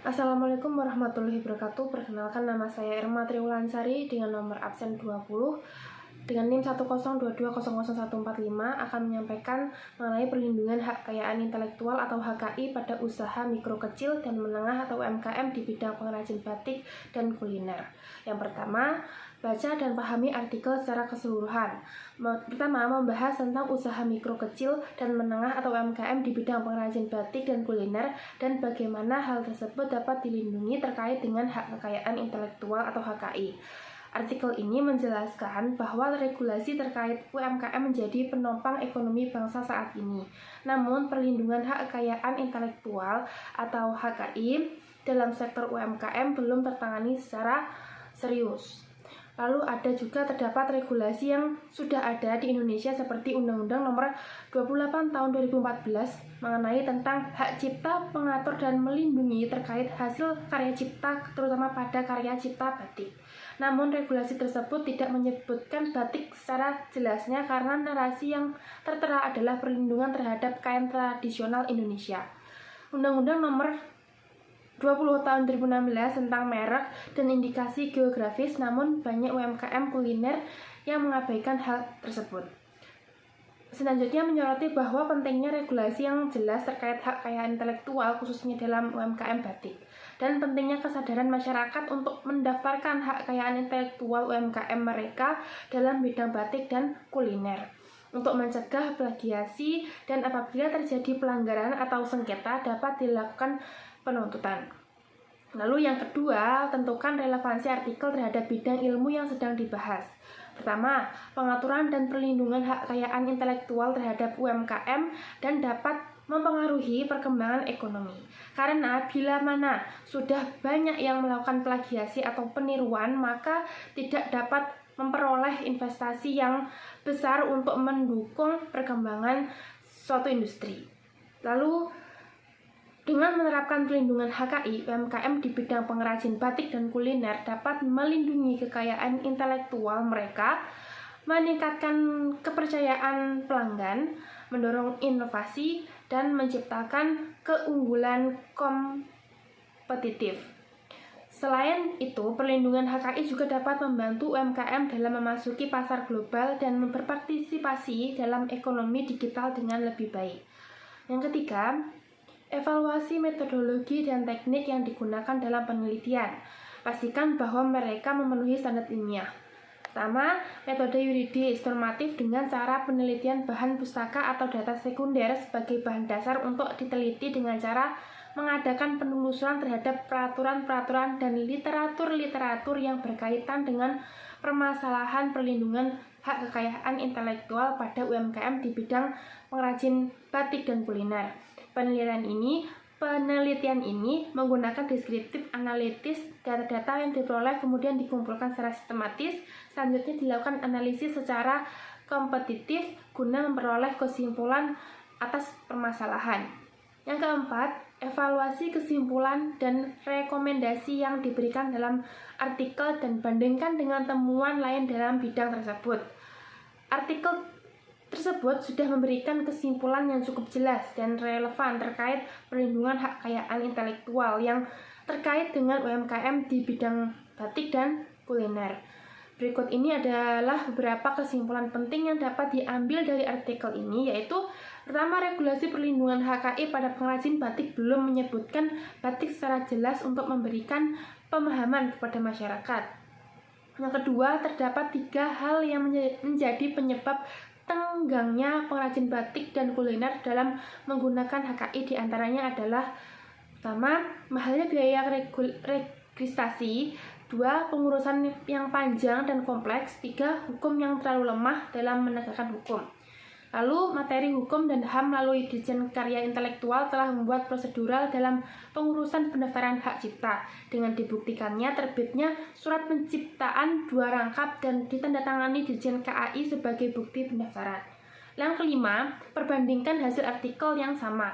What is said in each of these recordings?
Assalamualaikum warahmatullahi wabarakatuh. Perkenalkan, nama saya Irma Triwulansari dengan nomor absen 20 dengan NIM 102200145 akan menyampaikan mengenai perlindungan hak kekayaan intelektual atau HKI pada usaha mikro kecil dan menengah atau UMKM di bidang pengrajin batik dan kuliner. Yang pertama, baca dan pahami artikel secara keseluruhan. Pertama, membahas tentang usaha mikro kecil dan menengah atau UMKM di bidang pengrajin batik dan kuliner dan bagaimana hal tersebut dapat dilindungi terkait dengan hak kekayaan intelektual atau HKI. Artikel ini menjelaskan bahwa regulasi terkait UMKM menjadi penopang ekonomi bangsa saat ini. Namun, perlindungan hak kekayaan intelektual atau HKI dalam sektor UMKM belum tertangani secara serius. Lalu terdapat regulasi yang sudah ada di Indonesia seperti Undang-Undang Nomor 28 Tahun 2014 mengenai tentang hak cipta, mengatur dan melindungi terkait hasil karya cipta terutama pada karya cipta batik. Namun regulasi tersebut tidak menyebutkan batik secara jelasnya karena narasi yang tertera adalah perlindungan terhadap kain tradisional Indonesia. Undang-Undang Nomor 20 tahun 2016 tentang merek dan indikasi geografis, namun banyak UMKM kuliner yang mengabaikan hal tersebut. Selanjutnya menyoroti bahwa pentingnya regulasi yang jelas terkait hak kekayaan intelektual khususnya dalam UMKM batik dan pentingnya kesadaran masyarakat untuk mendaftarkan hak kekayaan intelektual UMKM mereka dalam bidang batik dan kuliner untuk mencegah plagiasi dan apabila terjadi pelanggaran atau sengketa dapat dilakukan penuntutan. Lalu yang kedua, tentukan relevansi artikel terhadap bidang ilmu yang sedang dibahas. Pertama, pengaturan dan perlindungan hak kekayaan intelektual terhadap UMKM dan dapat mempengaruhi perkembangan ekonomi. Karena bila mana sudah banyak yang melakukan plagiasi atau peniruan, maka tidak dapat memperoleh investasi yang besar untuk mendukung perkembangan suatu industri. Lalu, dengan menerapkan perlindungan HKI, UMKM di bidang pengrajin batik dan kuliner dapat melindungi kekayaan intelektual mereka, meningkatkan kepercayaan pelanggan, mendorong inovasi, dan menciptakan keunggulan kompetitif. Selain itu, perlindungan HKI juga dapat membantu UMKM dalam memasuki pasar global dan berpartisipasi dalam ekonomi digital dengan lebih baik. Yang ketiga, evaluasi metodologi dan teknik yang digunakan dalam penelitian. Pastikan bahwa mereka memenuhi standar ilmiah. Pertama, metode yuridis normatif dengan cara penelitian bahan pustaka atau data sekunder sebagai bahan dasar untuk diteliti dengan cara mengadakan penelusuran terhadap peraturan-peraturan dan literatur-literatur yang berkaitan dengan permasalahan perlindungan hak kekayaan intelektual pada UMKM di bidang pengrajin batik dan kuliner. Penelitian ini menggunakan deskriptif analitis, data-data yang diperoleh kemudian dikumpulkan secara sistematis, selanjutnya dilakukan analisis secara kompetitif guna memperoleh kesimpulan atas permasalahan. Yang keempat, evaluasi kesimpulan dan rekomendasi yang diberikan dalam artikel dan bandingkan dengan temuan lain dalam bidang tersebut. Artikel tersebut sudah memberikan kesimpulan yang cukup jelas dan relevan terkait perlindungan hak kekayaan intelektual yang terkait dengan UMKM di bidang batik dan kuliner. Berikut ini adalah beberapa kesimpulan penting yang dapat diambil dari artikel ini, yaitu pertama, regulasi perlindungan HKI pada pengrajin batik belum menyebutkan batik secara jelas untuk memberikan pemahaman kepada masyarakat. Yang kedua, terdapat 3 hal yang menjadi penyebab tenggangnya pengrajin batik dan kuliner dalam menggunakan HKI, diantaranya adalah pertama, mahalnya biaya registrasi, 2, pengurusan yang panjang dan kompleks, 3, hukum yang terlalu lemah dalam menegakkan hukum. Lalu, materi hukum dan HAM melalui Ditjen Karya Intelektual telah membuat prosedural dalam pengurusan pendaftaran hak cipta dengan dibuktikannya terbitnya surat penciptaan 2 rangkap dan ditandatangani Ditjen KAI sebagai bukti pendaftaran. Yang kelima, perbandingkan hasil artikel yang sama.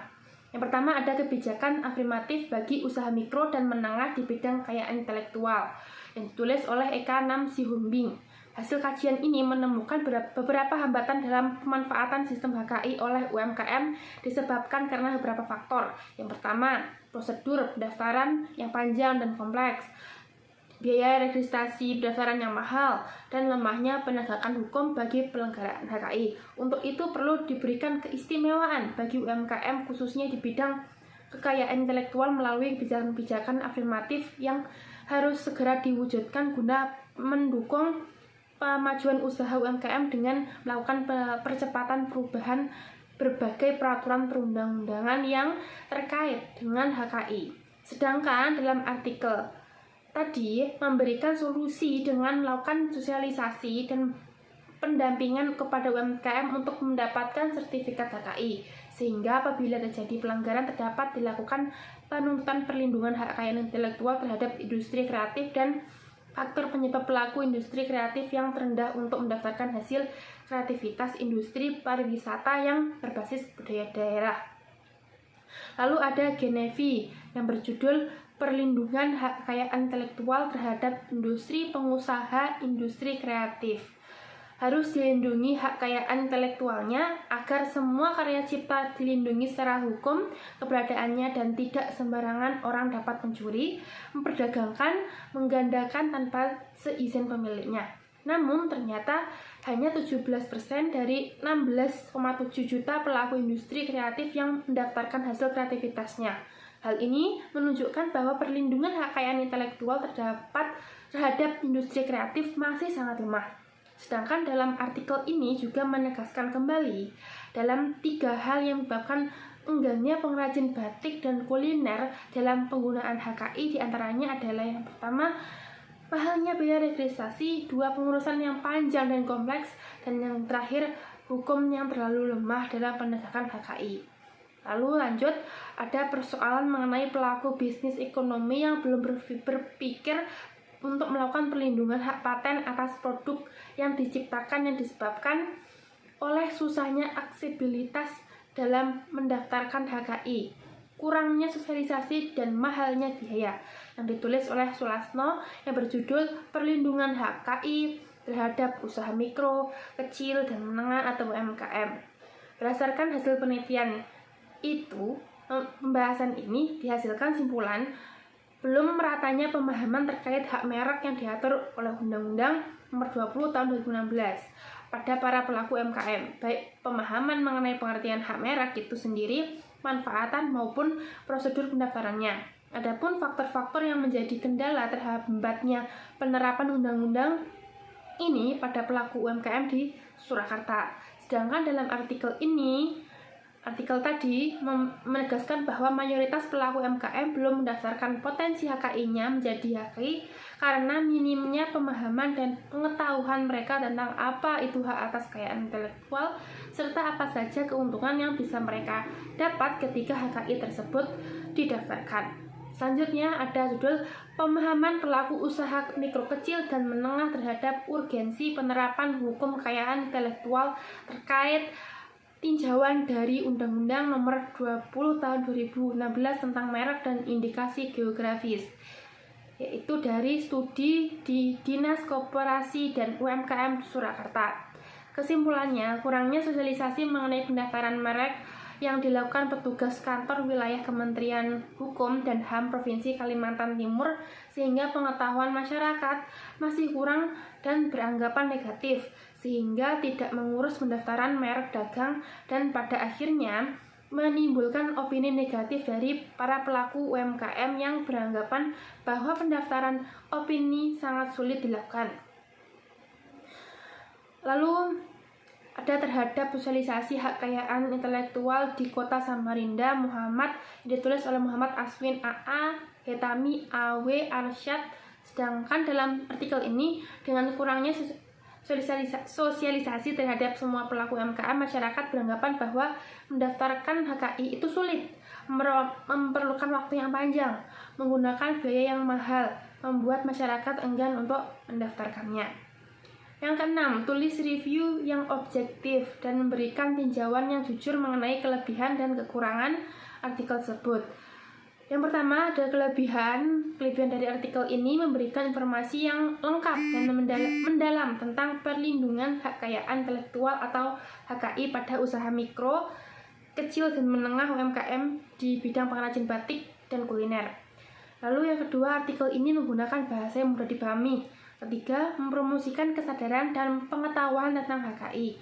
Yang pertama, ada kebijakan afirmatif bagi usaha mikro dan menengah di bidang kekayaan intelektual yang ditulis oleh Eka Nam Sihombing. Hasil kajian ini menemukan beberapa hambatan dalam pemanfaatan sistem HKI oleh UMKM disebabkan karena beberapa faktor. Yang pertama, prosedur pendaftaran yang panjang dan kompleks, biaya registrasi pendaftaran yang mahal, dan lemahnya penegakan hukum bagi penyelenggaraan HKI. Untuk itu perlu diberikan keistimewaan bagi UMKM khususnya di bidang kekayaan intelektual melalui kebijakan-kebijakan afirmatif yang harus segera diwujudkan guna mendukung pemajuan usaha UMKM dengan melakukan percepatan perubahan berbagai peraturan perundang-undangan yang terkait dengan HKI. Sedangkan dalam artikel tadi memberikan solusi dengan melakukan sosialisasi dan pendampingan kepada UMKM untuk mendapatkan sertifikat HKI, sehingga apabila terjadi pelanggaran dapat dilakukan penuntutan perlindungan hak kekayaan intelektual terhadap industri kreatif dan faktor penyebab pelaku industri kreatif yang terendah untuk mendaftarkan hasil kreativitas industri pariwisata yang berbasis budaya daerah. Lalu ada Genevi yang berjudul Perlindungan Hak Kekayaan Intelektual terhadap Industri Pengusaha Industri Kreatif. Harus dilindungi hak kekayaan intelektualnya agar semua karya cipta dilindungi secara hukum keberadaannya dan tidak sembarangan orang dapat mencuri, memperdagangkan, menggandakan tanpa seizin pemiliknya. Namun ternyata hanya 17% dari 16,7 juta pelaku industri kreatif yang mendaftarkan hasil kreativitasnya. Hal ini menunjukkan bahwa perlindungan hak kekayaan intelektual terhadap industri kreatif masih sangat lemah. Sedangkan dalam artikel ini juga menegaskan kembali dalam 3 hal yang menyebabkan enggannya pengrajin batik dan kuliner dalam penggunaan HKI, diantaranya adalah yang pertama, mahalnya biaya registrasi, 2, pengurusan yang panjang dan kompleks, dan yang terakhir, hukum yang terlalu lemah dalam penegakan HKI. Lalu lanjut, ada persoalan mengenai pelaku bisnis ekonomi yang belum berpikir untuk melakukan perlindungan hak paten atas produk yang diciptakan yang disebabkan oleh susahnya aksesibilitas dalam mendaftarkan HKI, kurangnya sosialisasi dan mahalnya biaya, yang ditulis oleh Sulasno yang berjudul Perlindungan HKI terhadap usaha mikro, kecil, dan menengah atau UMKM. Berdasarkan hasil penelitian itu, pembahasan ini dihasilkan simpulan belum meratanya pemahaman terkait hak merek yang diatur oleh Undang-Undang Nomor 20 Tahun 2016 pada para pelaku UMKM, baik pemahaman mengenai pengertian hak merek itu sendiri, manfaatan maupun prosedur pendaftarannya. Adapun faktor-faktor yang menjadi kendala terhambatnya penerapan undang-undang ini pada pelaku UMKM di Surakarta. Sedangkan dalam artikel tadi menegaskan bahwa mayoritas pelaku UMKM belum mendaftarkan potensi HKI-nya menjadi HKI karena minimnya pemahaman dan pengetahuan mereka tentang apa itu hak atas kekayaan intelektual serta apa saja keuntungan yang bisa mereka dapat ketika HKI tersebut didaftarkan. Selanjutnya ada judul Pemahaman Pelaku Usaha Mikro Kecil dan Menengah terhadap Urgensi Penerapan Hukum Kekayaan Intelektual terkait tinjauan dari Undang-Undang Nomor 20 Tahun 2016 tentang merek dan indikasi geografis, yaitu dari studi di Dinas Koperasi dan UMKM Surakarta. Kesimpulannya, kurangnya sosialisasi mengenai pendaftaran merek yang dilakukan petugas kantor wilayah Kementerian Hukum dan HAM Provinsi Kalimantan Timur sehingga pengetahuan masyarakat masih kurang dan beranggapan negatif sehingga tidak mengurus pendaftaran merek dagang dan pada akhirnya menimbulkan opini negatif dari para pelaku UMKM yang beranggapan bahwa pendaftaran opini sangat sulit dilakukan. Lalu ada terhadap sosialisasi hak kekayaan intelektual di Kota Samarinda Muhammad, yang ditulis oleh Muhammad Aswin AA, Hetami AW Arsyad. Sedangkan dalam artikel ini dengan kurangnya sosialisasi terhadap semua pelaku UMKM, masyarakat beranggapan bahwa mendaftarkan HKI itu sulit, memerlukan waktu yang panjang, menggunakan biaya yang mahal, membuat masyarakat enggan untuk mendaftarkannya. Yang keenam, tulis review yang objektif dan memberikan tinjauan yang jujur mengenai kelebihan dan kekurangan artikel tersebut. Yang pertama, ada kelebihan dari artikel ini memberikan informasi yang lengkap dan mendalam tentang perlindungan hak kekayaan intelektual atau HKI pada usaha mikro, kecil dan menengah UMKM di bidang pengrajin batik dan kuliner. Lalu yang kedua, artikel ini menggunakan bahasa yang mudah dipahami. Ketiga, mempromosikan kesadaran dan pengetahuan tentang HKI.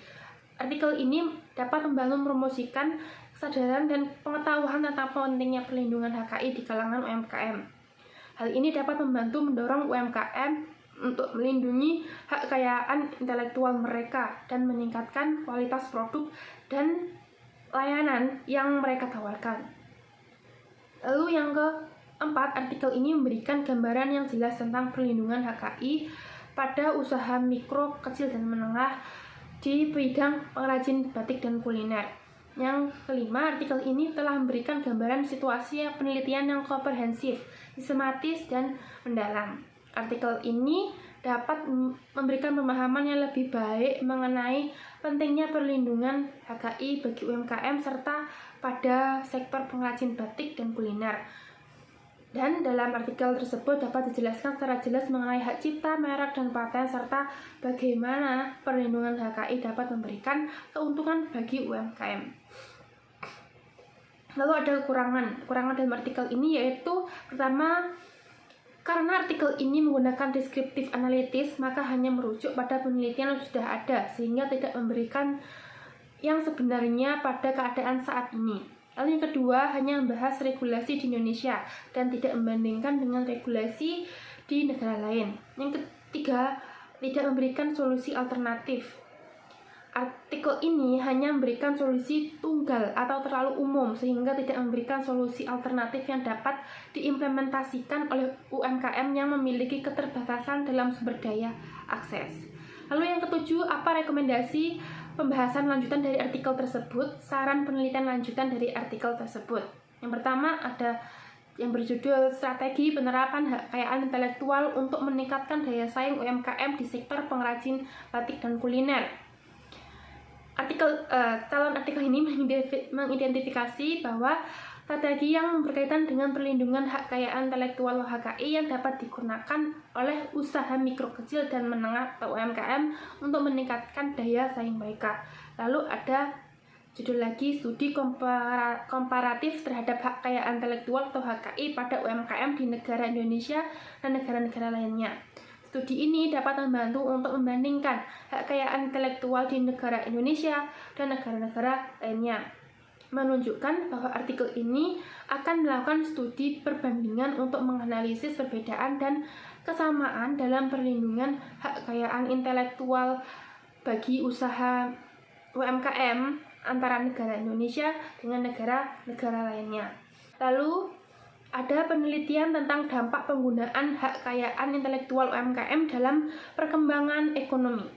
Artikel ini dapat membantu mempromosikan kesadaran dan pengetahuan tentang pentingnya perlindungan HKI di kalangan UMKM. Hal ini dapat membantu mendorong UMKM untuk melindungi hak kekayaan intelektual mereka dan meningkatkan kualitas produk dan layanan yang mereka tawarkan. Lalu yang keempat, artikel ini memberikan gambaran yang jelas tentang perlindungan HKI pada usaha mikro, kecil, dan menengah di bidang pengrajin batik dan kuliner. Yang kelima, artikel ini telah memberikan gambaran situasi penelitian yang komprehensif, sistematis, dan mendalam. Artikel ini dapat memberikan pemahaman yang lebih baik mengenai pentingnya perlindungan HKI bagi UMKM serta pada sektor pengrajin batik dan kuliner. Dan dalam artikel tersebut dapat dijelaskan secara jelas mengenai hak cipta, merek, dan paten serta bagaimana perlindungan HKI dapat memberikan keuntungan bagi UMKM. Lalu ada kekurangan dalam artikel ini, yaitu pertama, karena artikel ini menggunakan deskriptif analitis, maka hanya merujuk pada penelitian yang sudah ada, sehingga tidak memberikan yang sebenarnya pada keadaan saat ini. Lalu yang kedua, hanya membahas regulasi di Indonesia dan tidak membandingkan dengan regulasi di negara lain. Yang ketiga, tidak memberikan solusi alternatif. Artikel ini hanya memberikan solusi tunggal atau terlalu umum sehingga tidak memberikan solusi alternatif yang dapat diimplementasikan oleh UMKM yang memiliki keterbatasan dalam sumber daya akses. Lalu yang ketujuh, apa rekomendasi pembahasan lanjutan dari artikel tersebut, saran penelitian lanjutan dari artikel tersebut. Yang pertama ada yang berjudul Strategi Penerapan Hak Kekayaan Intelektual untuk Meningkatkan Daya Saing UMKM di Sektor Pengrajin Batik dan Kuliner. Calon artikel ini mengidentifikasi bahwa strategi yang berkaitan dengan perlindungan hak kekayaan intelektual HKI yang dapat digunakan oleh usaha mikro, kecil, dan menengah atau UMKM untuk meningkatkan daya saing mereka. Lalu ada judul lagi, studi komparatif terhadap hak kekayaan intelektual atau HKI pada UMKM di negara Indonesia dan negara-negara lainnya. Studi ini dapat membantu untuk membandingkan hak kekayaan intelektual di negara Indonesia dan negara-negara lainnya. Menunjukkan bahwa artikel ini akan melakukan studi perbandingan untuk menganalisis perbedaan dan kesamaan dalam perlindungan hak kekayaan intelektual bagi usaha UMKM antara negara Indonesia dengan negara-negara lainnya. Lalu ada penelitian tentang dampak penggunaan hak kekayaan intelektual UMKM dalam perkembangan ekonomi.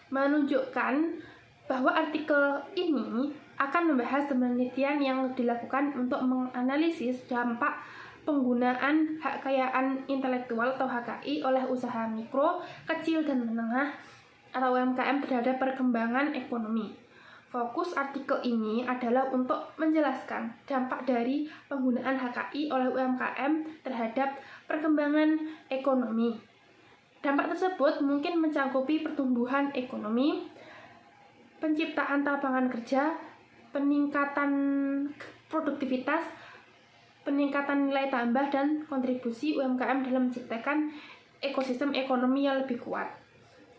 Menunjukkan bahwa artikel ini akan membahas penelitian yang dilakukan untuk menganalisis dampak penggunaan hak kekayaan intelektual atau HKI oleh usaha mikro, kecil, dan menengah atau UMKM terhadap perkembangan ekonomi. Fokus artikel ini adalah untuk menjelaskan dampak dari penggunaan HKI oleh UMKM terhadap perkembangan ekonomi. Dampak tersebut mungkin mencakupi pertumbuhan ekonomi, penciptaan lapangan kerja, peningkatan produktivitas, peningkatan nilai tambah, dan kontribusi UMKM dalam menciptakan ekosistem ekonomi yang lebih kuat.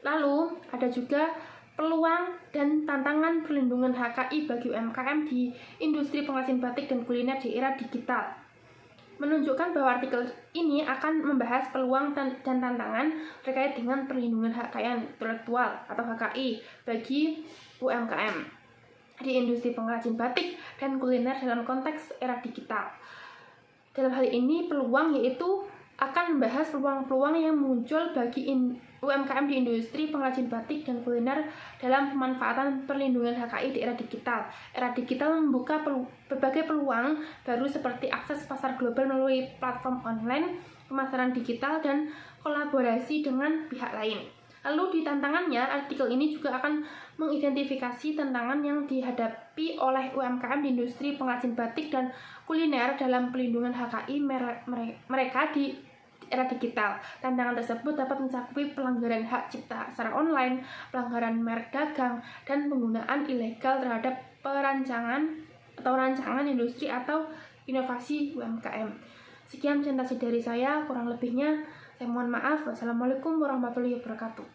Lalu ada juga peluang dan tantangan perlindungan HKI bagi UMKM di industri pengrajin batik dan kuliner di era digital. Menunjukkan bahwa artikel ini akan membahas peluang dan tantangan terkait dengan perlindungan hak kekayaan intelektual atau HKI bagi UMKM di industri pengrajin batik dan kuliner dalam konteks era digital. Dalam hal ini, peluang yaitu akan membahas peluang-peluang yang muncul bagi UMKM di industri pengrajin batik dan kuliner dalam pemanfaatan perlindungan HKI di era digital. Era digital membuka berbagai peluang baru seperti akses pasar global melalui platform online, pemasaran digital, dan kolaborasi dengan pihak lain. Lalu di tantangannya, artikel ini juga akan mengidentifikasi tantangan yang dihadapi oleh UMKM di industri pengrajin batik dan kuliner dalam pelindungan HKI mereka di era digital. Tantangan tersebut dapat mencakupi pelanggaran hak cipta secara online, pelanggaran merek dagang, dan penggunaan ilegal terhadap rancangan industri atau inovasi UMKM. Sekian presentasi dari saya, kurang lebihnya saya mohon maaf. Wassalamualaikum warahmatullahi wabarakatuh.